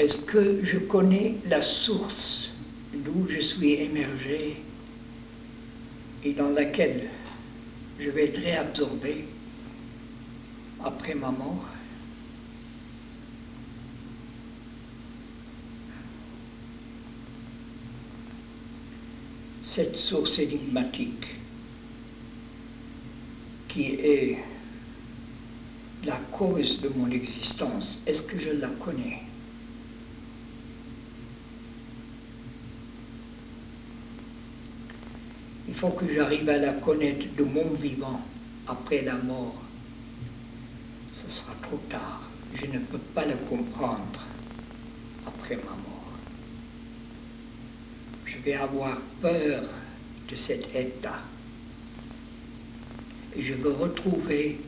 est-ce que je connais la source d'où je suis émergé et dans laquelle je vais être réabsorbé après ma mort? Cette source énigmatique qui est la cause de mon existence, est-ce que je la connais? Il faut que j'arrive à la connaître de mon vivant après la mort. Ce sera trop tard. Je ne peux pas la comprendre après ma mort. Je vais avoir peur de cet état. Et je veux retrouver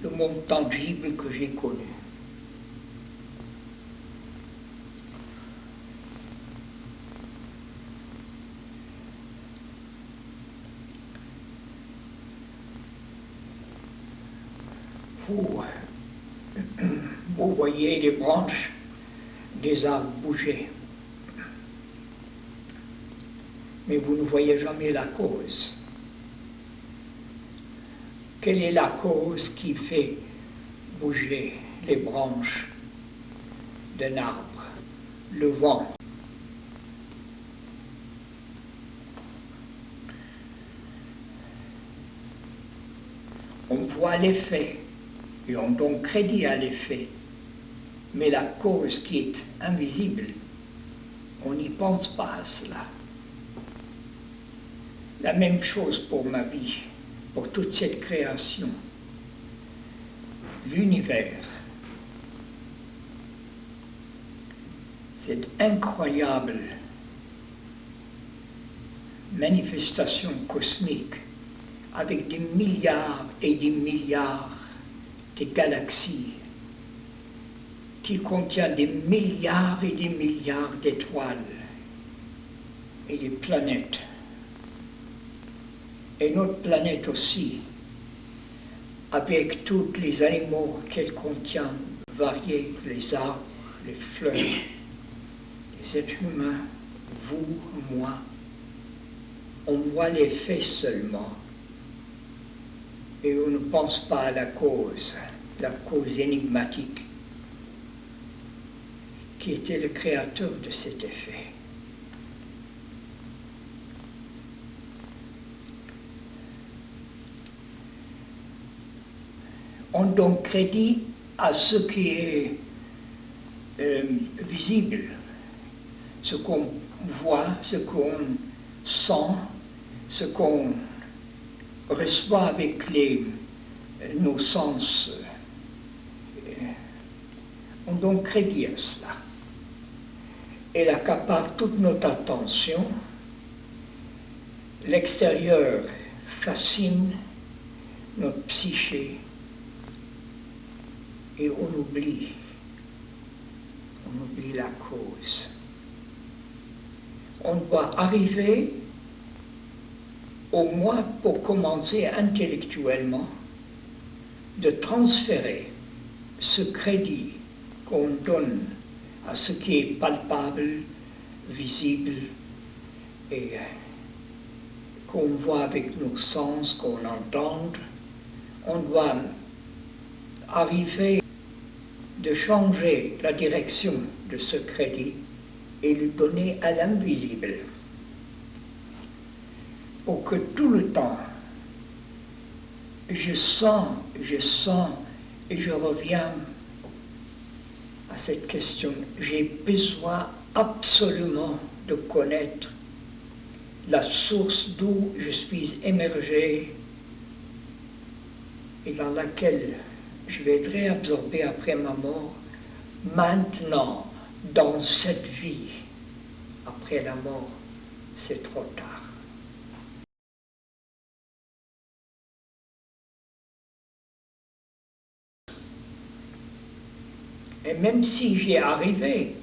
le monde tangible que j'ai connu. Vous voyez les branches des arbres bouger, mais vous ne voyez jamais la cause. Quelle est la cause qui fait bouger les branches d'un arbre? Le vent. On voit l'effet et on donne crédit à l'effet, mais la cause qui est invisible, on n'y pense pas à cela. La même chose pour ma vie, pour toute cette création. L'univers, cette incroyable manifestation cosmique avec des milliards et des milliards de galaxies qui contient des milliards et des milliards d'étoiles et des planètes. Et notre planète aussi, avec tous les animaux qu'elle contient, variés, les arbres, les fleurs, les êtres humains, vous, moi, on voit l'effet seulement. Et on ne pense pas à la cause énigmatique, qui était le créateur de cet effet. On donne crédit à ce qui est visible, ce qu'on voit, ce qu'on sent, ce qu'on reçoit avec nos sens. On donne crédit à cela. Elle accapare toute notre attention. L'extérieur fascine notre psyché et on oublie la cause. On doit arriver, au moins pour commencer intellectuellement, de transférer ce crédit qu'on donne à ce qui est palpable, visible et qu'on voit avec nos sens, qu'on entend. On doit arriver de changer la direction de ce crédit et le donner à l'invisible, pour que tout le temps, je sens, et je reviens à cette question. J'ai besoin absolument de connaître la source d'où je suis émergé et dans laquelle je vais être réabsorbé après ma mort, maintenant, dans cette vie. Après la mort, c'est trop tard. Et même si j'y arrivé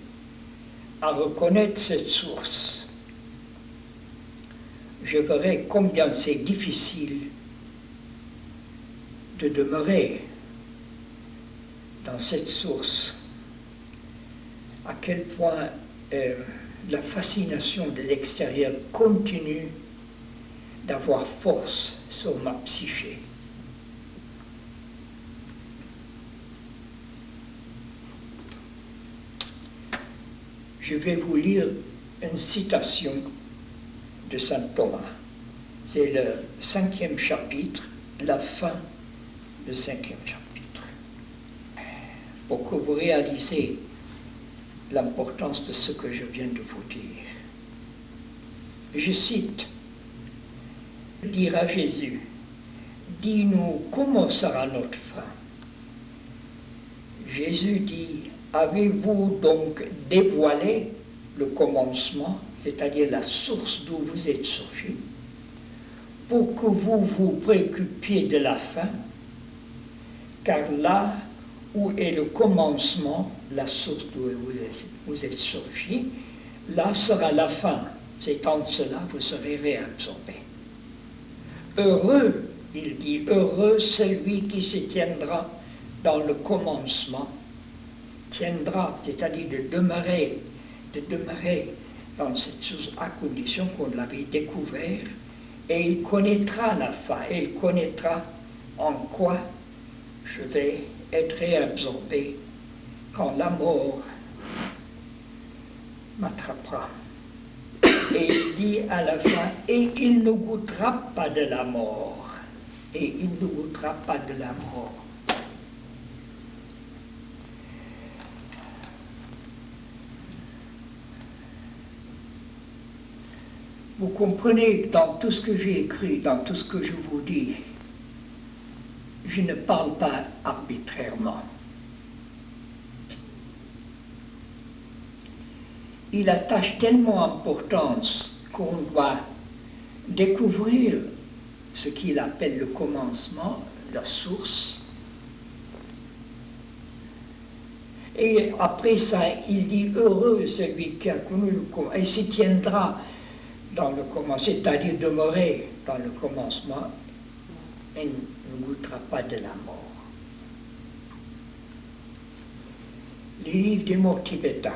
à reconnaître cette source, je verrai combien c'est difficile de demeurer dans cette source à quel point la fascination de l'extérieur continue d'avoir force sur ma psyché. Je vais vous lire une citation de saint Thomas. C'est le 5e chapitre, la fin du 5e chapitre. Pour que vous réalisez l'importance de ce que je viens de vous dire. Je cite, dira Jésus, dis-nous comment sera notre fin. Jésus dit, avez-vous donc dévoilé le commencement, c'est-à-dire la source d'où vous êtes sortis, pour que vous vous préoccupiez de la fin, car là où est le commencement, la source d'où vous êtes sortis, là sera la fin. C'est en cela vous serez réabsorbés. Heureux, il dit, heureux celui qui se tiendra dans le commencement, tiendra, c'est-à-dire de demeurer dans cette chose à condition qu'on l'avait découvert, et il connaîtra la fin, et il connaîtra en quoi je vais être réabsorbé quand la mort m'attrapera. Et il dit à la fin, et il ne goûtera pas de la mort. Et il ne goûtera pas de la mort. Vous comprenez, dans tout ce que j'ai écrit, dans tout ce que je vous dis, je ne parle pas arbitrairement. Il attache tellement d'importance qu'on doit découvrir ce qu'il appelle le commencement, la source. Et après ça, il dit heureux celui qui a connu le commencement, et s'y tiendra dans le commencement, c'est-à-dire demeurer dans le commencement, et ne goûtera pas de la mort. Les livres des morts tibétains.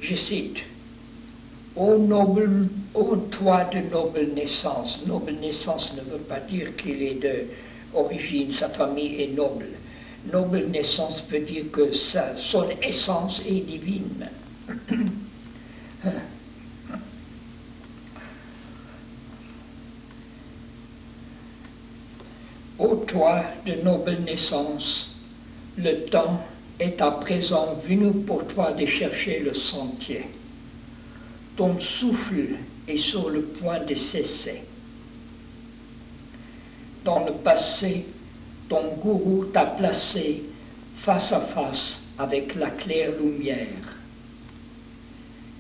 Je cite, ô toi de noble naissance. Noble naissance ne veut pas dire qu'il est d'origine, sa famille est noble. Noble naissance veut dire que son essence est divine. Ô toi de noble naissance, le temps est à présent venu pour toi de chercher le sentier. Ton souffle est sur le point de cesser. Dans le passé, ton gourou t'a placé face à face avec la claire lumière.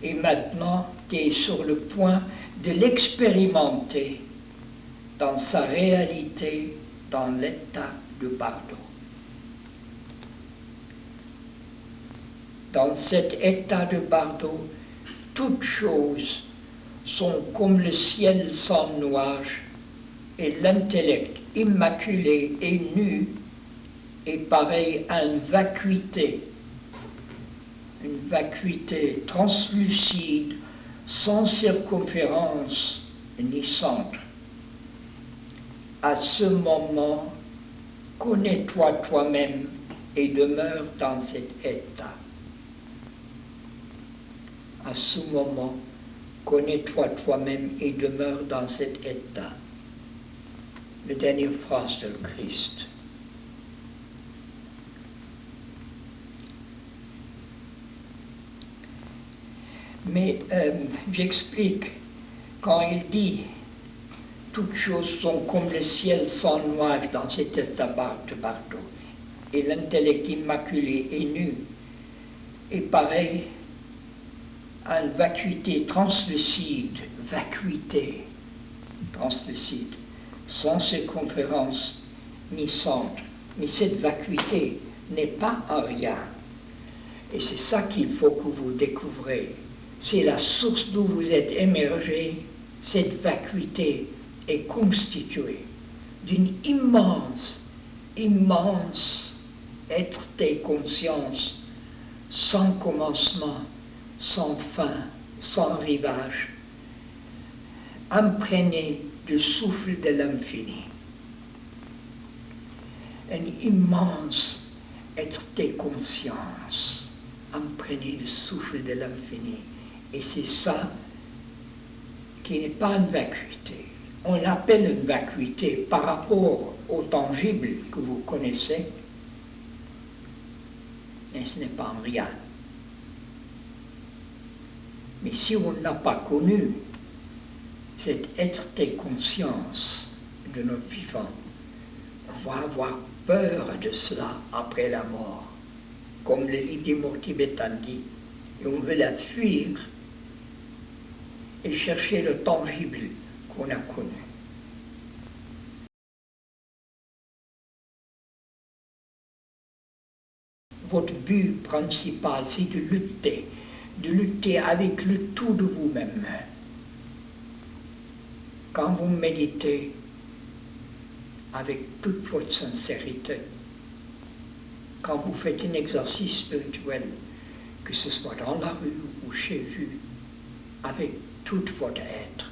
Et maintenant, tu es sur le point de l'expérimenter dans sa réalité, dans l'état de Bardo. Dans cet état de Bardo, toutes choses sont comme le ciel sans nuage, et l'intellect immaculé et nu est pareil à une vacuité translucide, sans circonférence ni centre. À ce moment, connais-toi toi-même et demeure dans cet état. À ce moment, connais-toi toi-même et demeure dans cet état. La dernière phrase de Christ. Mais j'explique, quand il dit « toutes choses sont comme le ciel sans nuage dans cet état de Bardo, et l'intellect immaculé et nu est pareil à une vacuité translucide, sans circonférence ni centre. Mais cette vacuité n'est pas un rien. Et c'est ça qu'il faut que vous découvrez. c'est la source d'où vous êtes émergé, cette vacuité est constituée d'une immense, immense être-té conscience, sans commencement, sans fin, sans rivage, imprégné du souffle de l'infini. Une immense être-té conscience, imprégné du souffle de l'infini. Et c'est ça qui n'est pas une vacuité. On l'appelle une vacuité par rapport au tangible que vous connaissez, mais ce n'est pas un rien. Mais si on n'a pas connu cette être-té conscience de notre vivant, on va avoir peur de cela après la mort, comme le livre des morts tibétains dit, et on veut la fuir et chercher le tangible qu'on a connu. Votre but principal, c'est de lutter avec le tout de vous-même. Quand vous méditez avec toute votre sincérité, quand vous faites un exercice spirituel, que ce soit dans la rue ou chez vous, avec tout votre être,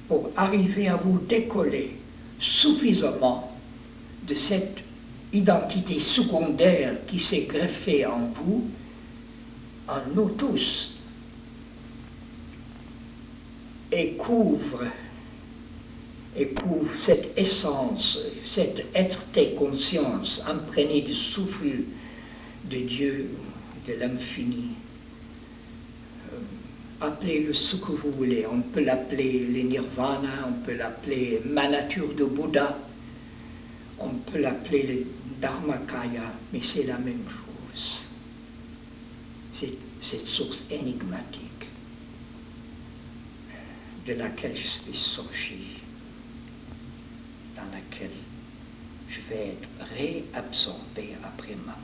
pour arriver à vous décoller suffisamment de cette identité secondaire qui s'est greffée en vous, en nous tous, et couvre cette essence, cette être-té conscience imprégnée du souffle de Dieu, de l'infini. Appelez-le ce que vous voulez. On peut l'appeler le nirvana, on peut l'appeler ma nature de Bouddha, on peut l'appeler le dharmakaya, mais c'est la même chose. C'est cette source énigmatique de laquelle je suis sorti, dans laquelle je vais être réabsorbé après ma mort.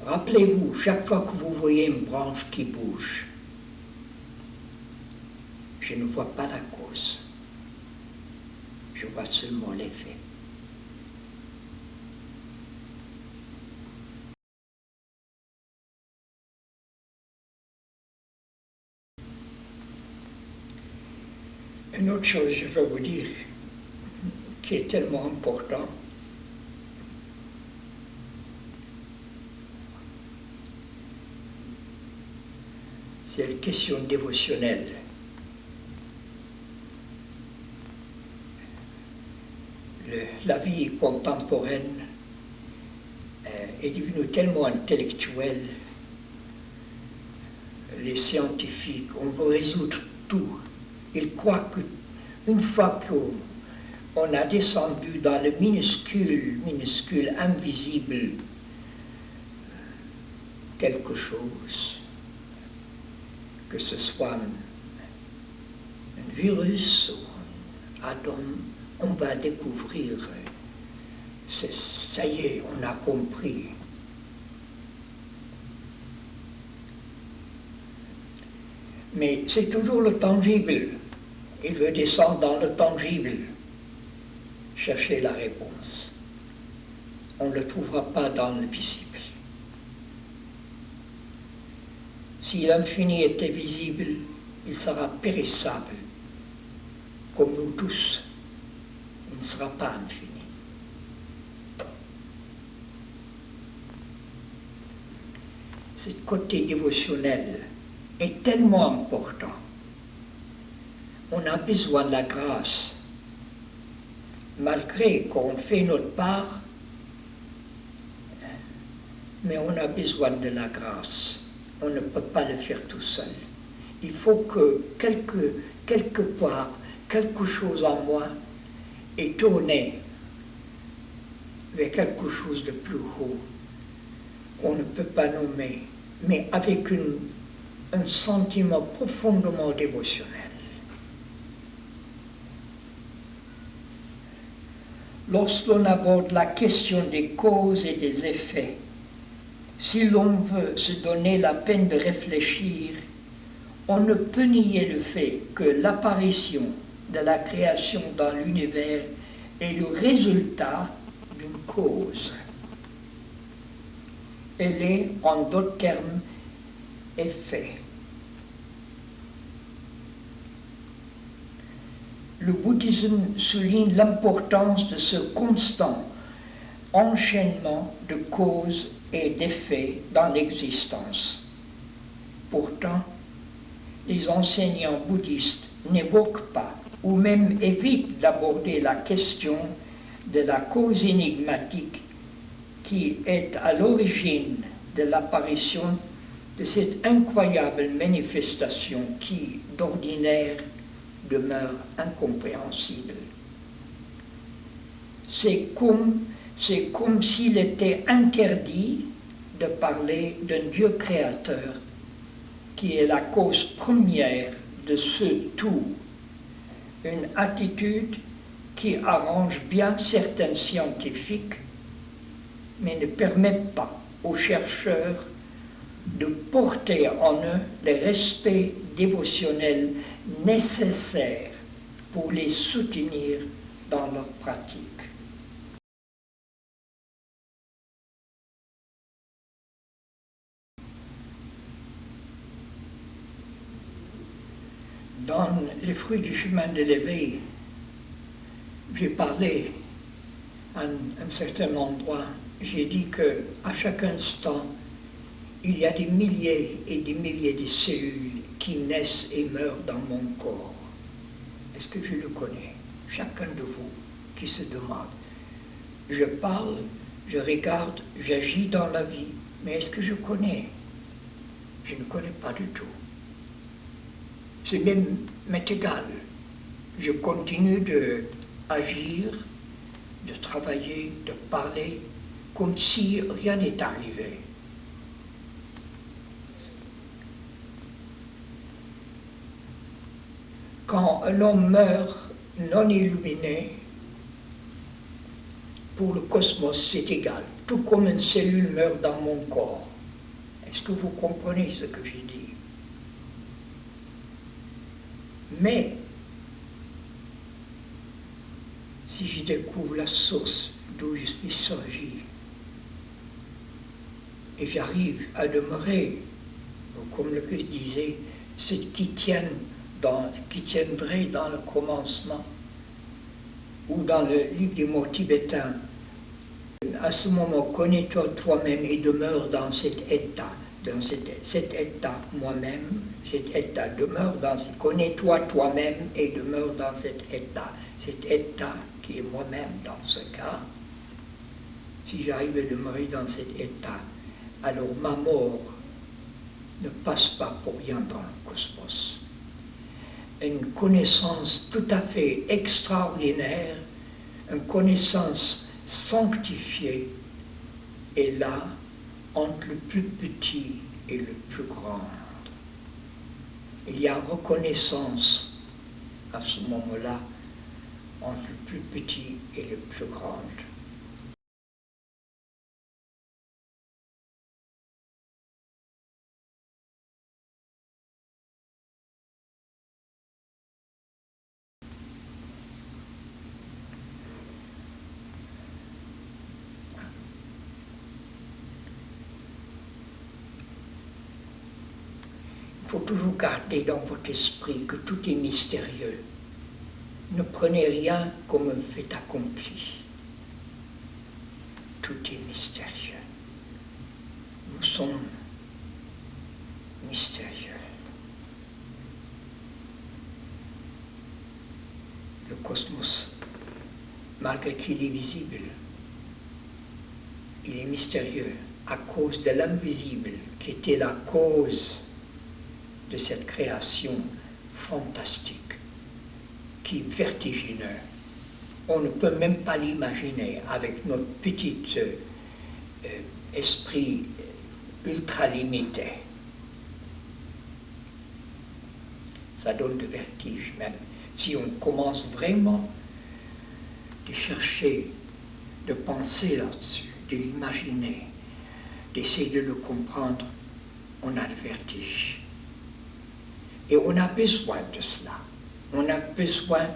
Rappelez-vous, chaque fois que vous voyez une branche qui bouge, je ne vois pas la cause, je vois seulement l'effet. Une autre chose, je veux vous dire, qui est tellement important, c'est la question dévotionnelle. La vie contemporaine est devenue tellement intellectuelle, les scientifiques, on veut résoudre tout. Ils croient qu'une fois qu'on a descendu dans le minuscule, invisible, quelque chose, que ce soit un virus ou un atome, on va découvrir, ça y est, on a compris. Mais c'est toujours le tangible. Il veut descendre dans le tangible, chercher la réponse. On ne le trouvera pas dans le visible. Si l'infini était visible, il sera périssable, comme nous tous. Il ne sera pas infini. Ce côté dévotionnel est tellement important. On a besoin de la grâce. Malgré qu'on fait notre part, mais on a besoin de la grâce. On ne peut pas le faire tout seul. Il faut que quelque part, quelque chose en moi est tourné vers quelque chose de plus haut, qu'on ne peut pas nommer, mais avec un sentiment profondément dévotionnel. lorsqu'on aborde la question des causes et des effets, si l'on veut se donner la peine de réfléchir, on ne peut nier le fait que l'apparition de la création dans l'univers est le résultat d'une cause. Elle est, en d'autres termes, effet. Le bouddhisme souligne l'importance de ce constant enchaînement de causes et d'effets dans l'existence. Pourtant, les enseignants bouddhistes n'évoquent pas ou même évitent d'aborder la question de la cause énigmatique qui est à l'origine de l'apparition de cette incroyable manifestation qui, d'ordinaire, demeure incompréhensible. C'est comme s'il était interdit de parler d'un Dieu créateur qui est la cause première de ce tout, une attitude qui arrange bien certains scientifiques, mais ne permet pas aux chercheurs de porter en eux les respects dévotionnels nécessaires pour les soutenir dans leur pratique. Dans Les fruits du chemin de l'éveil, j'ai parlé à un certain endroit, j'ai dit qu'à chaque instant, il y a des milliers et des milliers de cellules qui naissent et meurent dans mon corps. Est-ce que je le connais? Chacun de vous qui se demande. Je parle, je regarde, j'agis dans la vie, mais est-ce que je connais? Je ne connais pas du tout. C'est même m'est égal. Je continue d'agir, de travailler, de parler, comme si rien n'est arrivé. Quand un homme meurt non illuminé, pour le cosmos, c'est égal. Tout comme une cellule meurt dans mon corps. Est-ce que vous comprenez ce que j'ai dit? Mais, si je découvre la source d'où je suis sorti, et j'arrive à demeurer, comme le Christ disait, ce qui tiendrait dans le commencement, ou dans le livre des mots tibétains, à ce moment, connais-toi toi-même et demeure dans cet état. Dans cet état moi-même, cet état demeure dans connais-toi toi-même et demeure dans cet état qui est moi-même dans ce cas. Si j'arrive à demeurer dans cet état, alors ma mort ne passe pas pour rien dans le cosmos. Une connaissance tout à fait extraordinaire, une connaissance sanctifiée est là entre le plus petit et le plus grand. Il y a reconnaissance à ce moment-là entre le plus petit et le plus grand. Il faut toujours garder dans votre esprit que tout est mystérieux. Ne prenez rien comme un fait accompli. Tout est mystérieux. Nous sommes mystérieux. Le cosmos, malgré qu'il est visible, il est mystérieux à cause de l'invisible qui était la cause de cette création fantastique, qui est vertigineux. On ne peut même pas l'imaginer avec notre petit esprit ultra limité. Ça donne de vertige même. Si on commence vraiment de chercher, de penser là-dessus, de l'imaginer, d'essayer de le comprendre, on a le vertige. Et on a besoin de cela. On a besoin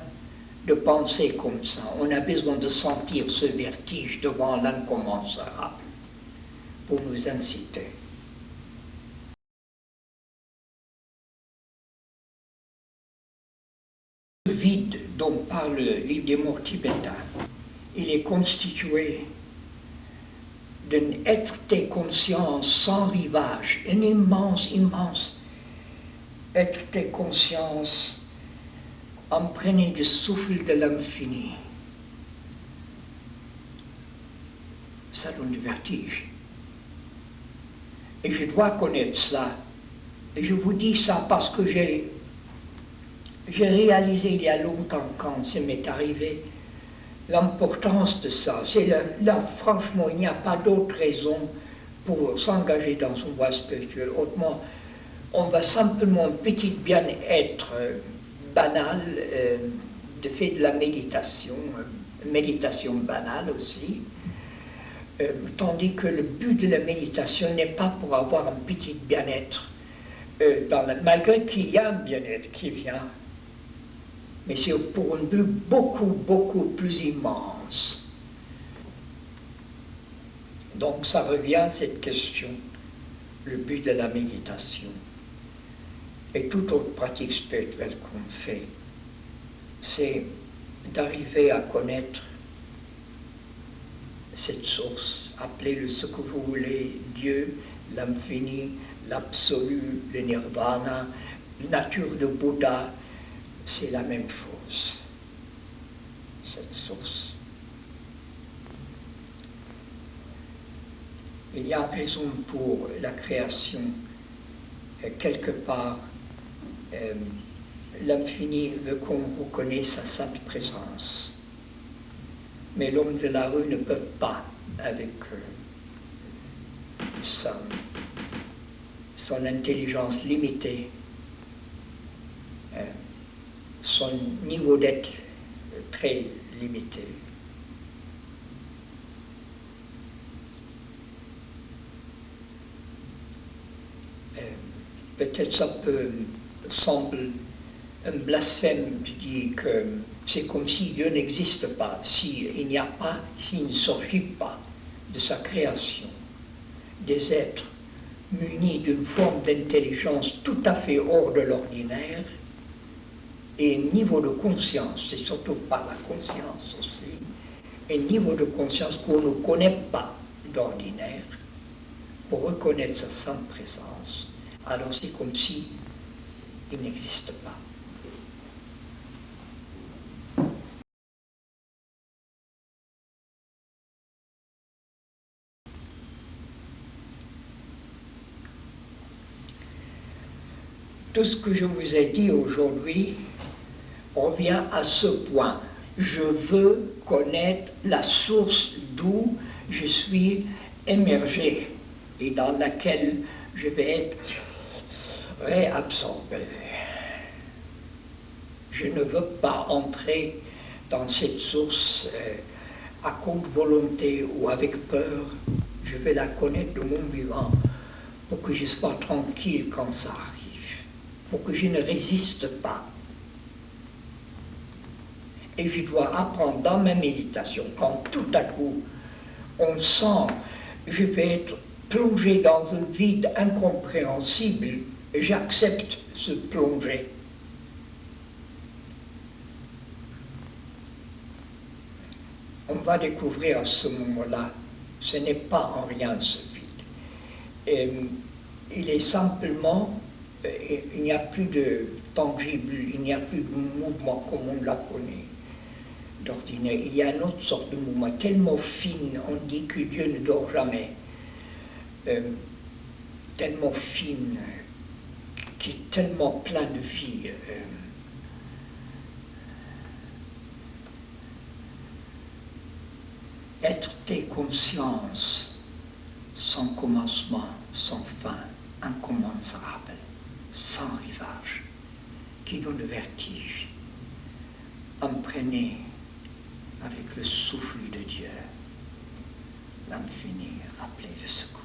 de penser comme ça. On a besoin de sentir ce vertige devant l'incommensurable pour nous inciter. Le vide dont parle le livre des morts tibétains, il est constitué d'un être conscience sans rivage, un immense, immense être conscience imprégné du souffle de l'infini. Ça donne du vertige. Et je dois connaître cela. Et je vous dis ça parce que j'ai réalisé il y a longtemps, quand ça m'est arrivé, l'importance de ça. C'est là, franchement, il n'y a pas d'autre raison pour s'engager dans une voie spirituelle. Autrement, on va simplement un petit bien-être banal, de fait de la méditation banale aussi, tandis que le but de la méditation n'est pas pour avoir un petit bien-être, malgré qu'il y a un bien-être qui vient, mais c'est pour un but beaucoup, beaucoup plus immense. Donc ça revient à cette question, le but de la méditation. Et toute autre pratique spirituelle qu'on fait, c'est d'arriver à connaître cette source, appelez-le ce que vous voulez, Dieu, l'infini, l'absolu, le nirvana, la nature de Bouddha, c'est la même chose, cette source. Il y a raison pour la création, quelque part, l'infini veut qu'on reconnaisse sa sainte présence. Mais l'homme de la rue ne peut pas, avec son intelligence limitée, son niveau d'être très limité. Peut-être ça peut sembler un blasphème de dire que c'est comme si Dieu n'existe pas, s'il ne s'agit pas de sa création, des êtres munis d'une forme d'intelligence tout à fait hors de l'ordinaire, et un niveau de conscience, c'est surtout pas la conscience aussi, un niveau de conscience qu'on ne connaît pas d'ordinaire, pour reconnaître sa sainte présence, alors c'est comme si il n'existe pas. Tout ce que je vous ai dit aujourd'hui revient à ce point. Je veux connaître la source d'où je suis émergé et dans laquelle je vais être réabsorbé. Je ne veux pas entrer dans cette source à contre volonté ou avec peur. Je vais la connaître de mon vivant pour que je sois tranquille quand ça arrive, pour que je ne résiste pas. Et je dois apprendre dans ma méditation, quand tout à coup on sent, je vais être plongé dans un vide incompréhensible, j'accepte ce plongée. On va découvrir à ce moment-là, ce n'est pas en rien ce vide. Il est simplement, il n'y a plus de tangible, il n'y a plus de mouvement comme on la connaît d'ordinaire. Il y a une autre sorte de mouvement, tellement fine, on dit que Dieu ne dort jamais, tellement fine, qui est tellement plein de vie. Être tes consciences sans commencement, sans fin, incommensurable, sans rivage, qui donne le vertige, imprégné avec le souffle de Dieu, l'infini appelé de secours.